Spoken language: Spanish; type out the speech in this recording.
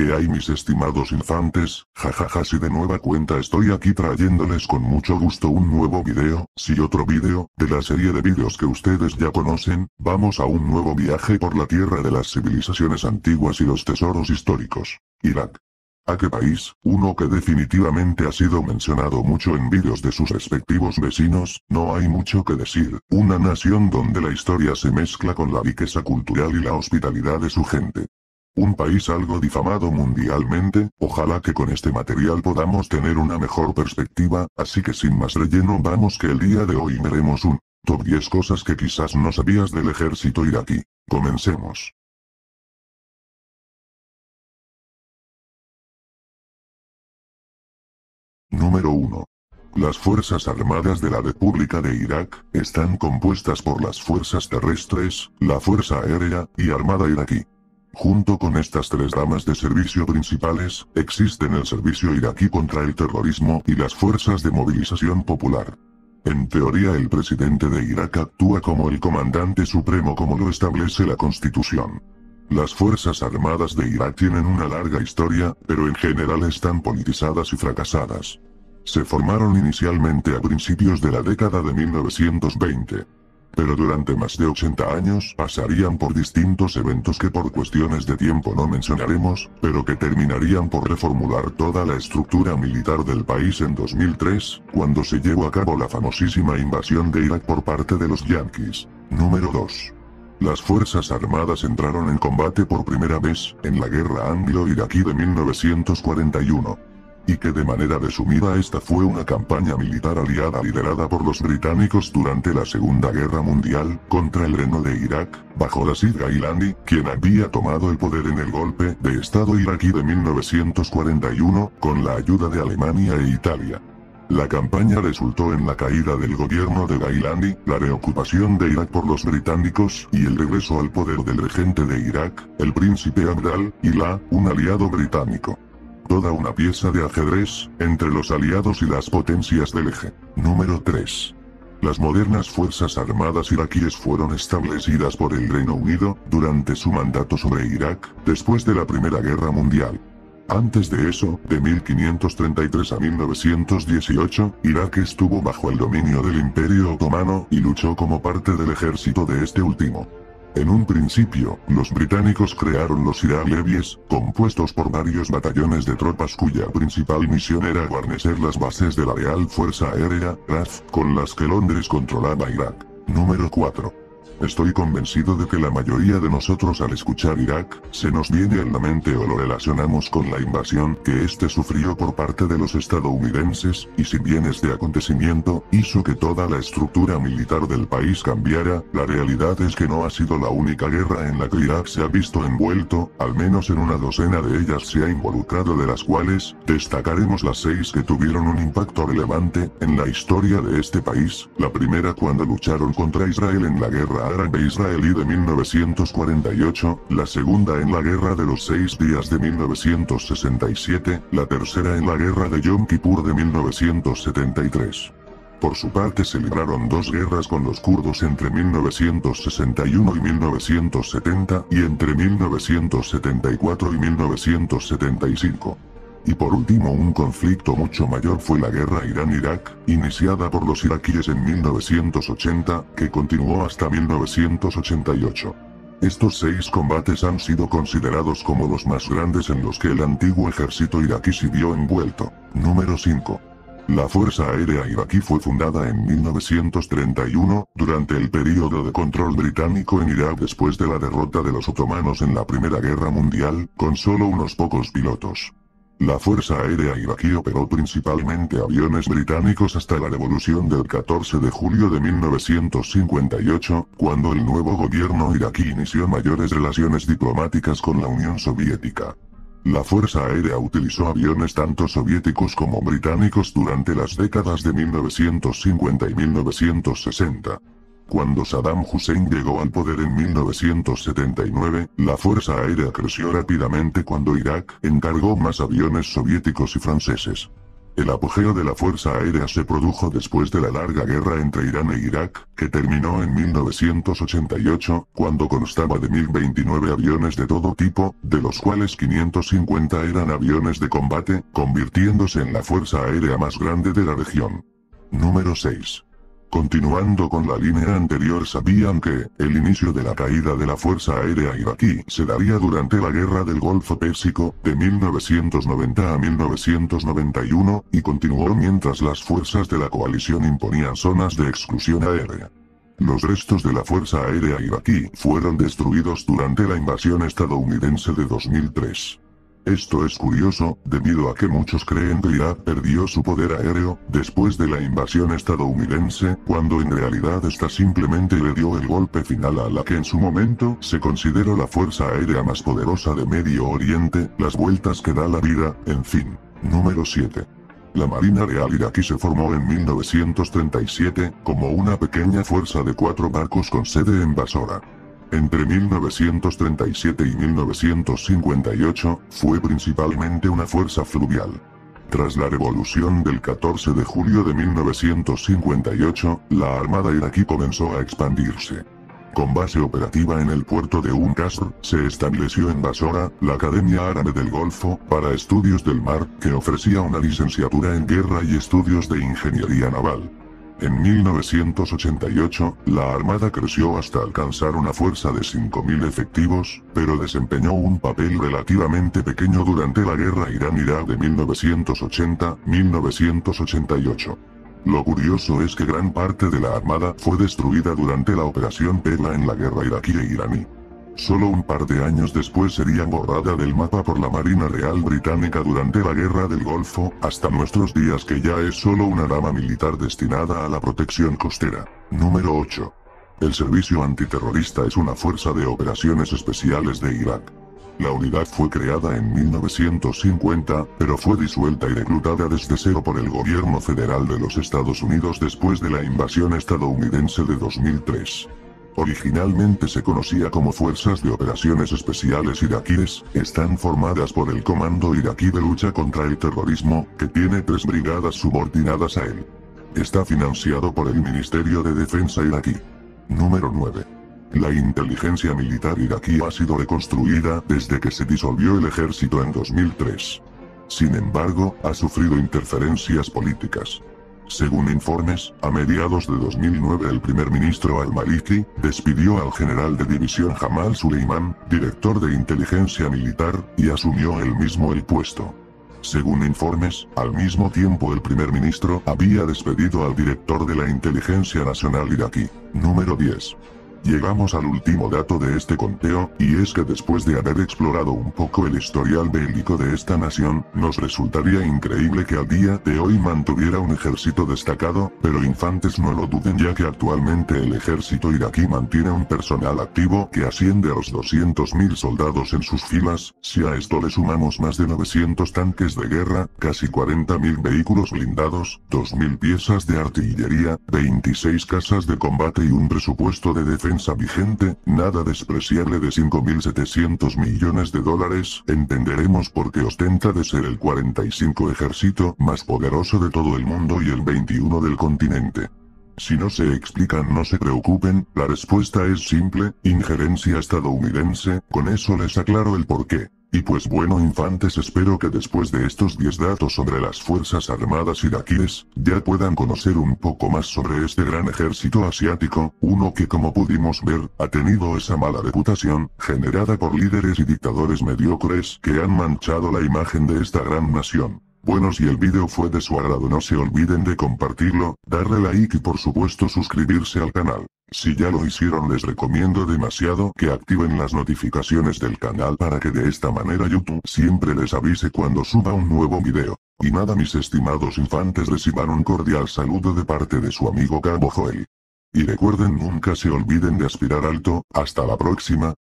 ¿Qué hay, mis estimados infantes? Jajaja, si de nueva cuenta estoy aquí trayéndoles con mucho gusto un nuevo video, sí, otro video, de la serie de vídeos que ustedes ya conocen. Vamos a un nuevo viaje por la tierra de las civilizaciones antiguas y los tesoros históricos. Irak. ¿A qué país? Uno que definitivamente ha sido mencionado mucho en vídeos de sus respectivos vecinos. No hay mucho que decir, una nación donde la historia se mezcla con la riqueza cultural y la hospitalidad de su gente. Un país algo difamado mundialmente. Ojalá que con este material podamos tener una mejor perspectiva, así que sin más relleno vamos, que el día de hoy veremos un top 10 cosas que quizás no sabías del ejército iraquí. Comencemos. Número 1. Las Fuerzas Armadas de la República de Irak están compuestas por las fuerzas terrestres, la Fuerza Aérea y Armada iraquí. Junto con estas tres ramas de servicio principales, existen el Servicio Iraquí contra el Terrorismo y las Fuerzas de Movilización Popular. En teoría, el presidente de Irak actúa como el comandante supremo, como lo establece la Constitución. Las Fuerzas Armadas de Irak tienen una larga historia, pero en general están politizadas y fracasadas. Se formaron inicialmente a principios de la década de 1920. Pero durante más de 80 años pasarían por distintos eventos que por cuestiones de tiempo no mencionaremos, pero que terminarían por reformular toda la estructura militar del país en 2003, cuando se llevó a cabo la famosísima invasión de Irak por parte de los yanquis. Número 2. Las Fuerzas Armadas entraron en combate por primera vez en la Guerra Anglo-Iraquí de 1941. Y que de manera resumida esta fue una campaña militar aliada liderada por los británicos durante la Segunda Guerra Mundial, contra el Reino de Irak, bajo Rashid Gailani, quien había tomado el poder en el golpe de Estado iraquí de 1941, con la ayuda de Alemania e Italia. La campaña resultó en la caída del gobierno de Gailani, la reocupación de Irak por los británicos y el regreso al poder del regente de Irak, el príncipe Abd al-Ilah, un aliado británico. Toda una pieza de ajedrez, entre los aliados y las potencias del eje. Número 3. Las modernas Fuerzas Armadas iraquíes fueron establecidas por el Reino Unido, durante su mandato sobre Irak, después de la Primera Guerra Mundial. Antes de eso, de 1533 a 1918, Irak estuvo bajo el dominio del Imperio Otomano y luchó como parte del ejército de este último. En un principio, los británicos crearon los Iraq Levies, compuestos por varios batallones de tropas cuya principal misión era guarnecer las bases de la Real Fuerza Aérea, RAF, con las que Londres controlaba Irak. Número 4. Estoy convencido de que la mayoría de nosotros al escuchar Irak, se nos viene a la mente o lo relacionamos con la invasión que este sufrió por parte de los estadounidenses, y si bien este acontecimiento hizo que toda la estructura militar del país cambiara, la realidad es que no ha sido la única guerra en la que Irak se ha visto envuelto. Al menos en una docena de ellas se ha involucrado, de las cuales destacaremos las 6 que tuvieron un impacto relevante en la historia de este país. La primera, cuando lucharon contra Israel en la guerra árabe-israelí de 1948, la segunda en la Guerra de los 6 Días de 1967, la tercera en la Guerra de Yom Kippur de 1973. Por su parte se libraron 2 guerras con los kurdos entre 1961 y 1970, y entre 1974 y 1975. Y por último, un conflicto mucho mayor fue la guerra Irán-Irak, iniciada por los iraquíes en 1980, que continuó hasta 1988. Estos 6 combates han sido considerados como los más grandes en los que el antiguo ejército iraquí se vio envuelto. Número 5. La Fuerza Aérea Iraquí fue fundada en 1931, durante el período de control británico en Irak después de la derrota de los otomanos en la Primera Guerra Mundial, con solo unos pocos pilotos. La Fuerza Aérea Iraquí operó principalmente aviones británicos hasta la revolución del 14 de julio de 1958, cuando el nuevo gobierno iraquí inició mayores relaciones diplomáticas con la Unión Soviética. La Fuerza Aérea utilizó aviones tanto soviéticos como británicos durante las décadas de 1950 y 1960. Cuando Saddam Hussein llegó al poder en 1979, la Fuerza Aérea creció rápidamente cuando Irak encargó más aviones soviéticos y franceses. El apogeo de la Fuerza Aérea se produjo después de la larga guerra entre Irán e Irak, que terminó en 1988, cuando constaba de 1029 aviones de todo tipo, de los cuales 550 eran aviones de combate, convirtiéndose en la Fuerza Aérea más grande de la región. Número 6. Continuando con la línea anterior, sabían que el inicio de la caída de la Fuerza Aérea iraquí se daría durante la Guerra del Golfo Pérsico, de 1990 a 1991, y continuó mientras las fuerzas de la coalición imponían zonas de exclusión aérea. Los restos de la Fuerza Aérea iraquí fueron destruidos durante la invasión estadounidense de 2003. Esto es curioso, debido a que muchos creen que Irak perdió su poder aéreo, después de la invasión estadounidense, cuando en realidad esta simplemente le dio el golpe final a la que en su momento se consideró la fuerza aérea más poderosa de Medio Oriente, las vueltas que da la vida, en fin. Número 7. La Marina Real iraquí se formó en 1937, como una pequeña fuerza de 4 barcos con sede en Basora. Entre 1937 y 1958, fue principalmente una fuerza fluvial. Tras la revolución del 14 de julio de 1958, la Armada iraquí comenzó a expandirse. Con base operativa en el puerto de Qasr, se estableció en Basora, la Academia Árabe del Golfo, para estudios del mar, que ofrecía una licenciatura en guerra y estudios de ingeniería naval. En 1988, la Armada creció hasta alcanzar una fuerza de 5.000 efectivos, pero desempeñó un papel relativamente pequeño durante la guerra Irán-Irak de 1980-1988. Lo curioso es que gran parte de la Armada fue destruida durante la Operación Pegla en la guerra iraquí e iraní. Solo un par de años después sería borrada del mapa por la Marina Real Británica durante la Guerra del Golfo, hasta nuestros días que ya es solo una rama militar destinada a la protección costera. Número 8. El Servicio Antiterrorista es una fuerza de operaciones especiales de Irak. La unidad fue creada en 1950, pero fue disuelta y reclutada desde cero por el gobierno federal de los Estados Unidos después de la invasión estadounidense de 2003. Originalmente se conocía como Fuerzas de Operaciones Especiales Iraquíes, están formadas por el Comando Iraquí de Lucha contra el Terrorismo, que tiene 3 brigadas subordinadas a él. Está financiado por el Ministerio de Defensa iraquí. Número 9. La inteligencia militar iraquí ha sido reconstruida desde que se disolvió el ejército en 2003. Sin embargo, ha sufrido interferencias políticas. Según informes, a mediados de 2009 el primer ministro al-Maliki despidió al general de división Jamal Suleiman, director de inteligencia militar, y asumió él mismo el puesto. Según informes, al mismo tiempo el primer ministro había despedido al director de la inteligencia nacional iraquí. Número 10. Llegamos al último dato de este conteo, y es que después de haber explorado un poco el historial bélico de esta nación, nos resultaría increíble que al día de hoy mantuviera un ejército destacado, pero infantes no lo duden ya que actualmente el ejército iraquí mantiene un personal activo que asciende a los 200.000 soldados en sus filas, si a esto le sumamos más de 900 tanques de guerra, casi 40.000 vehículos blindados, 2.000 piezas de artillería, 26 casas de combate y un presupuesto de defensa vigente, nada despreciable de 5.700 millones de dólares, entenderemos por qué ostenta de ser el 45 ejército más poderoso de todo el mundo y el 21 del continente. Si no se explican no se preocupen, la respuesta es simple, injerencia estadounidense, con eso les aclaro el porqué. Y pues bueno infantes, espero que después de estos 10 datos sobre las Fuerzas Armadas iraquíes, ya puedan conocer un poco más sobre este gran ejército asiático, uno que como pudimos ver, ha tenido esa mala reputación, generada por líderes y dictadores mediocres que han manchado la imagen de esta gran nación. Bueno, si el vídeo fue de su agrado no se olviden de compartirlo, darle like y por supuesto suscribirse al canal. Si ya lo hicieron les recomiendo demasiado que activen las notificaciones del canal para que de esta manera YouTube siempre les avise cuando suba un nuevo video. Y nada mis estimados infantes, reciban un cordial saludo de parte de su amigo Cabo Joel. Y recuerden nunca se olviden de aspirar alto, hasta la próxima.